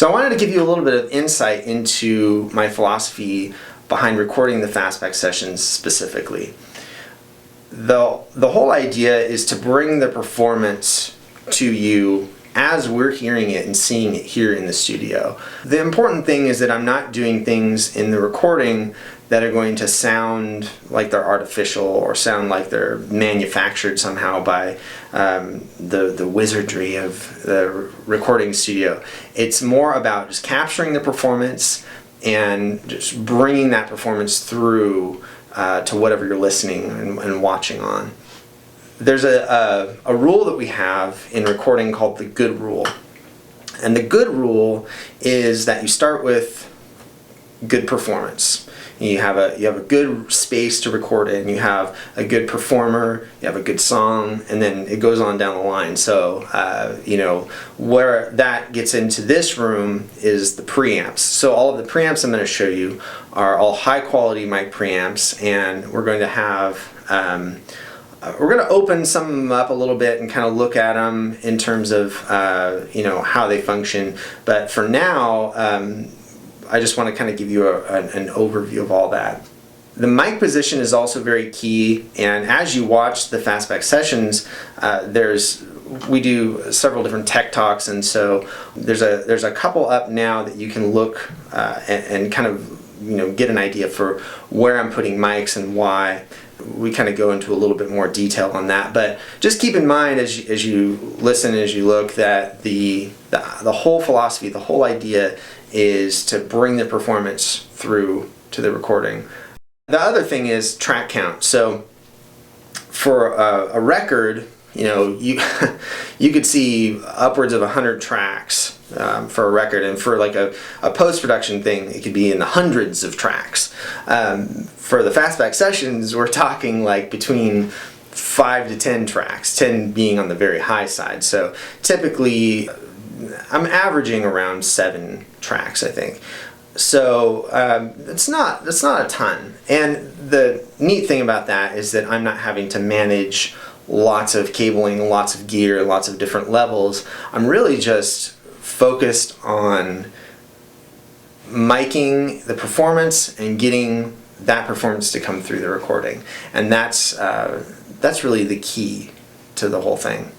So I wanted to give you a little bit of insight into my philosophy behind recording the Fastback Sessions specifically. The whole idea is to bring the performance to you as we're hearing it and seeing it here in the studio. The important thing is that I'm not doing things in the recording that are going to sound like they're artificial or sound like they're manufactured somehow by the wizardry of the recording studio. It's more about just capturing the performance and just bringing that performance through to whatever you're listening and watching on. There's a rule that we have in recording called the good rule. And the good rule is that you start with good performance. You have a good space to record in, you have a good performer, you have a good song, and then it goes on down the line. So, where that gets into this room is the preamps. So all of the preamps I'm going to show you are all high quality mic preamps, and we're going to have, we're going to open some of them up a little bit and kind of look at them in terms of, how they function. But for now, I just want to kind of give you an overview of all that. The mic position is also very key, and as you watch the Fastback Sessions, we do several different tech talks, and so there's a couple up now that you can look and kind of get an idea for where I'm putting mics and why. We kind of go into a little bit more detail on that, but just keep in mind as you listen, as you look, that the whole philosophy, the whole idea is to bring the performance through to the recording. The other thing is track count. So for a record, you could see upwards of 100 tracks for a record, and for like a post-production thing, it could be in the hundreds of tracks. For the Fastback Sessions, we're talking like between 5 to 10 tracks, 10 being on the very high side. So typically, I'm averaging around 7 tracks, I think. So that's not a ton. And the neat thing about that is that I'm not having to manage lots of cabling, lots of gear, lots of different levels. I'm really just focused on miking the performance and getting that performance to come through the recording. And that's really the key to the whole thing.